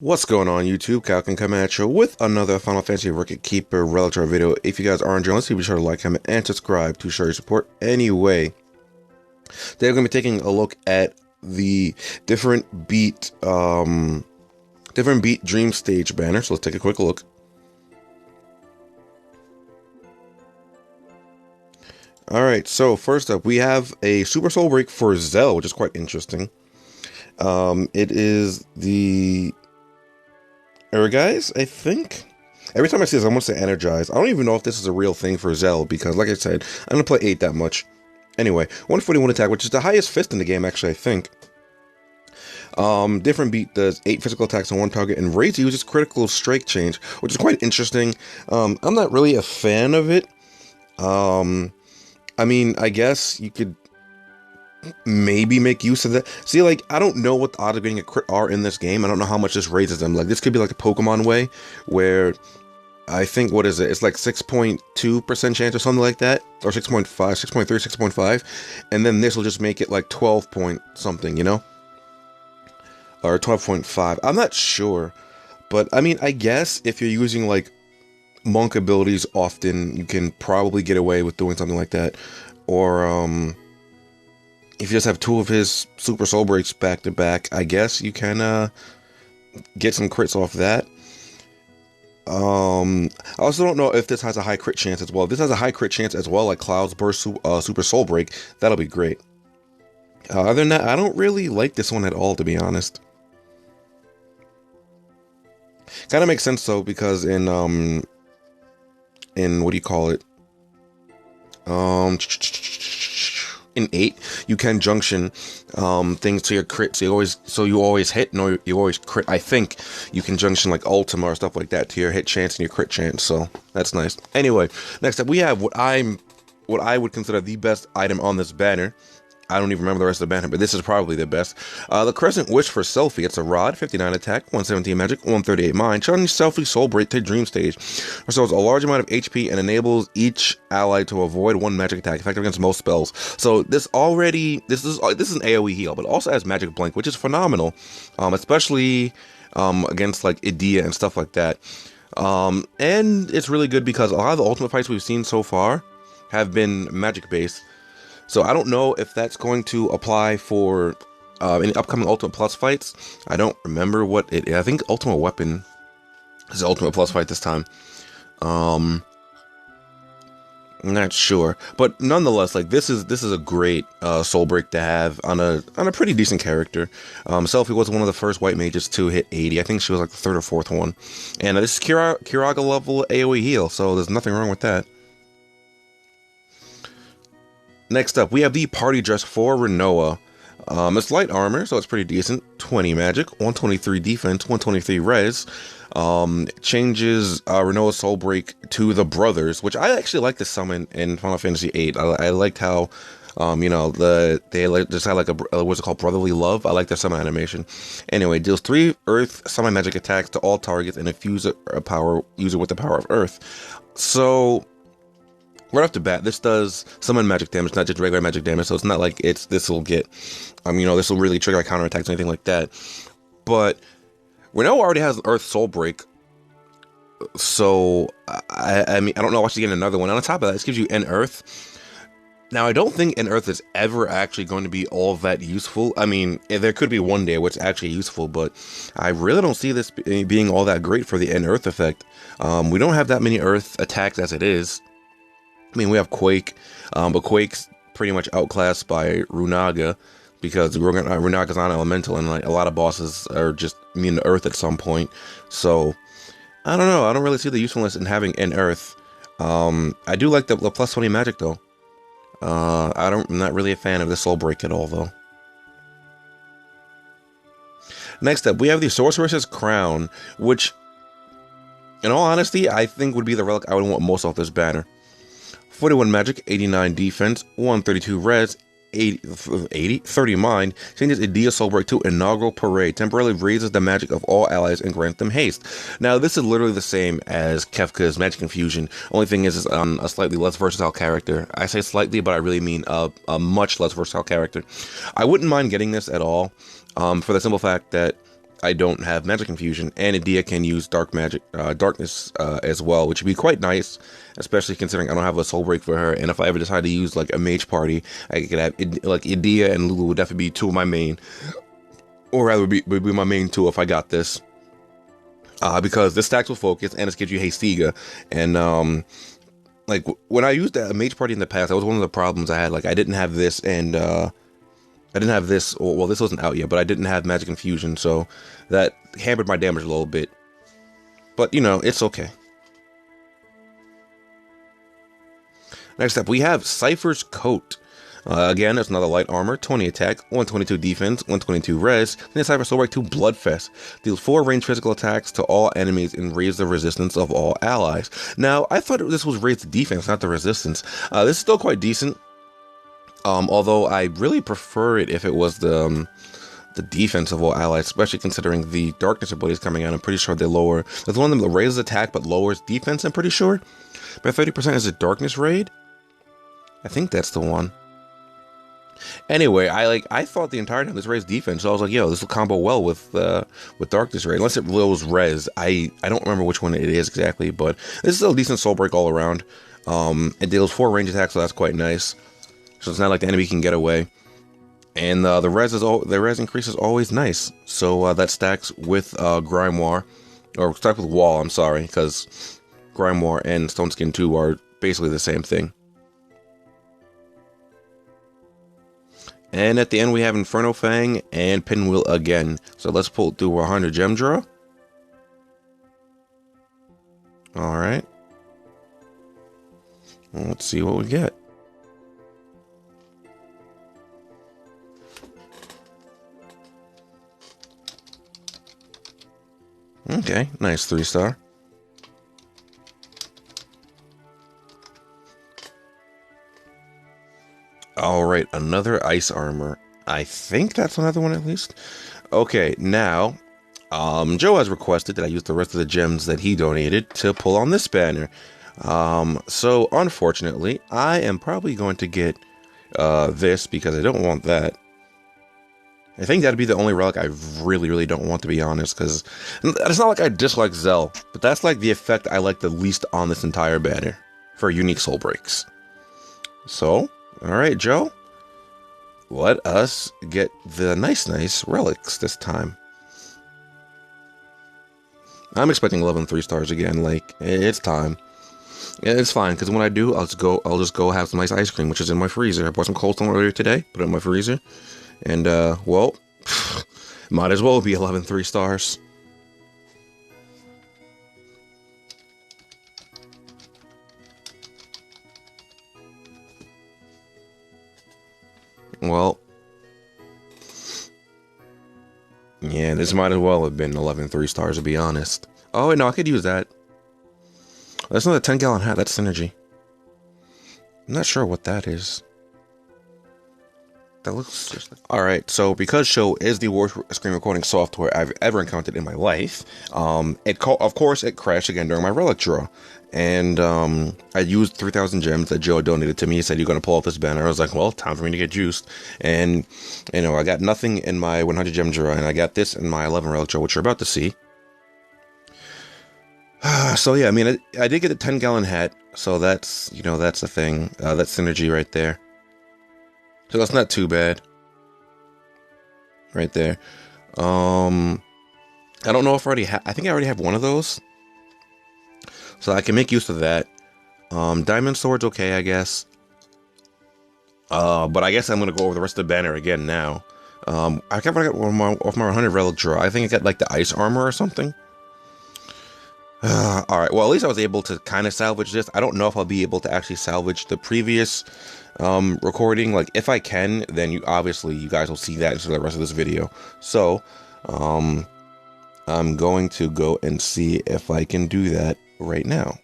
What's going on YouTube? Cal can come at you with another Final Fantasy Record Keeper Relic video. If you guys are enjoying this, be sure to like, comment, and subscribe to show your support. Anyway, today we're going to be taking a look at the different beat dream stage banner. So let's take a quick look. Alright, so first up we have a Super Soul Break for Zell, which is quite interesting. It is the guys, I think. Every time I see this, I want to say Energize. I don't even know if this is a real thing for Zell, because like I said, I don't play 8 that much. Anyway, 141 attack, which is the highest fist in the game, actually, I think. Different beat does 8 physical attacks on one target, and Raise uses critical strike change, which is quite interesting. I'm not really a fan of it. I mean, I guess you could maybe make use of that. See, like, I don't know what the odds of getting a crit are in this game. I don't know how much this raises them. Like, this could be like a Pokemon way, where I think, what is it? It's like 6.2% chance or something like that, or 6.5, 6.3, 6.5, and then this will just make it like 12 point something, you know? Or 12.5. I'm not sure, but I mean, I guess if you're using like monk abilities often, you can probably get away with doing something like that. Or, if you just have 2 of his Super Soul Breaks back to back, I guess you can get some crits off that. I also don't know if this has a high crit chance as well. If this has a high crit chance as well, like Cloud's Burst Super Soul Break, that'll be great. Other than that, I don't really like this one at all, to be honest. Kind of makes sense though, because in what do you call it? In 8, you can junction things to your crit, so you always hit, no, you always crit. I think you can junction like Ultima or stuff like that to your hit chance and your crit chance, so that's nice. Anyway, next up we have what I would consider the best item on this banner. I don't even remember the rest of the banner, but this is probably the best. The Crescent Wish for Selphie. It's a rod, 59 attack, 117 magic, 138 mind. Charging Selphie Soul Break to Dream Stage. Restores a large amount of HP and enables each ally to avoid 1 magic attack, effective against most spells. So this is an AoE heal, but it also has Magic Blink, which is phenomenal, especially against like Idea and stuff like that. And it's really good because a lot of the ultimate fights we've seen so far have been magic based. So I don't know if that's going to apply for any upcoming Ultimate Plus fights. I don't remember what it is. I think Ultimate Weapon is the Ultimate Plus fight this time. I'm not sure, but nonetheless, like this is a great soul break to have on a pretty decent character. Selphie was one of the first white mages to hit 80. I think she was like the 3rd or 4th one, and this is Kiraga level AoE heal, so there's nothing wrong with that. Next up, we have the Party Dress for Rinoa. It's light armor, so it's pretty decent. 20 magic, 123 defense, 123 res. Changes Rinoa's Soul Break to the Brothers, which I actually like to summon in Final Fantasy VIII. I liked how, you know, they just had like a what's it called, Brotherly Love. I like their summon animation. Anyway, deals 3 Earth summon magic attacks to all targets and infuse a power user with the power of Earth. So right off the bat, this does summon magic damage, not just regular magic damage, so it's not like this will get, you know, this will really trigger like counterattacks or anything like that. But Rinoa already has an Earth Soul Break, so I mean, I don't know why she's getting another one. On top of that, this gives you an Earth. Now, I don't think an Earth is ever actually going to be all that useful. I mean, there could be one day where it's actually useful, but I really don't see this being all that great for the N Earth effect. We don't have that many Earth attacks as it is. I mean, we have Quake, but Quake's pretty much outclassed by Runaga, because Runaga's non-elemental, and like a lot of bosses are just immune to Earth at some point. So I don't know. I don't really see the usefulness in having an Earth. I do like the plus 20 magic though. I'm not really a fan of the Soul Break at all though. Next up, we have the Sorceress's Crown, which, in all honesty, I think would be the relic I would want most off this banner. 41 magic, 89 defense, 132 res, 30 mind, changes Idea Soul Break to Inaugural Parade, temporarily raises the magic of all allies and grants them haste. Now, this is literally the same as Kefka's Magic Infusion. Only thing is, it's a slightly less versatile character. I say slightly, but I really mean a much less versatile character. I wouldn't mind getting this at all, for the simple fact that I don't have magic infusion, and Adia can use darkness as well, which would be quite nice, especially considering I don't have a soul break for her. And if I ever decide to use like a mage party, I could have like Adia and Lulu would definitely be two of my main, or rather would be my main two if I got this, because this stacks with focus and it gives you Hastiga, and like when I used a mage party in the past, that was one of the problems I had. Like I didn't have this, and I didn't have this, well, this wasn't out yet, but I didn't have magic infusion, so that hampered my damage a little bit. But, you know, it's okay. Next up, we have Cypher's Coat. Again, it's another light armor, 20 attack, 122 defense, 122 res, and Cypher Soul Break 2 Bloodfest. Deals 4 ranged physical attacks to all enemies and raises the resistance of all allies. Now, I thought this was raised the defense, not the resistance. This is still quite decent. Although I really prefer it if it was the defense of all allies, especially considering the darkness abilities coming out. I'm pretty sure they lower. There's one of them that raises attack but lowers defense, I'm pretty sure. By 30% is a darkness raid. I think that's the one. Anyway, I thought the entire time this raised defense, so I was like, yo, this will combo well with darkness raid. Unless it lowers res. I don't remember which one it is exactly, but this is still a decent soul break all around. It deals 4 range attacks, so that's quite nice. So it's not like the enemy can get away, and the res increase is always nice. So that stacks with Grimoire, or stacks with Wall. I'm sorry, because Grimoire and Stone Skin 2 are basically the same thing. And at the end we have Inferno Fang and Pinwheel again. So let's pull through 100 gem draw. All right. Let's see what we get. Okay, nice 3-star. Alright, another ice armor. I think that's another one at least. Okay, now, Joe has requested that I use the rest of the gems that he donated to pull on this banner. So unfortunately, I am probably going to get this because I don't want that. I think that'd be the only relic I really don't want, to be honest, because it's not like I dislike Zell, but that's like the effect I like the least on this entire banner for unique soul breaks. So, alright, Joe, let us get the nice relics this time. I'm expecting 11 3-stars again, like, it's time. It's fine, because when I do, I'll just go have some nice ice cream, which is in my freezer. I bought some Cold Stone earlier today, put it in my freezer. And, well, might as well be 11 3-stars. Well, yeah, this might as well have been 11 3-stars, to be honest. Oh, wait, no, I could use that. That's not a 10-gallon hat, that's Synergy. I'm not sure what that is. That looks just like... Alright, so because Show is the worst screen recording software I've ever encountered in my life, of course it crashed again during my Relic draw. And I used 3,000 gems that Joe donated to me. He said, you're going to pull off this banner. I was like, well, time for me to get juiced. And, you know, I got nothing in my 100 gem draw, and I got this in my 11 Relic draw, which you're about to see. So yeah, I mean, I did get a 10-gallon hat, so that's, you know, that's the thing. That's Synergy right there. So that's not too bad. Right there. I don't know if I already have... I think I already have one of those. So I can make use of that. Diamond Sword's okay, I guess. But I guess I'm going to go over the rest of the banner again now. I can't get one off my 100 Relic draw. I think I got like the ice armor or something. Alright, well at least I was able to kind of salvage this. I don't know if I'll be able to actually salvage the previous recording. Like, if I can, then you guys will see that for the rest of this video. So, I'm going to go and see if I can do that right now.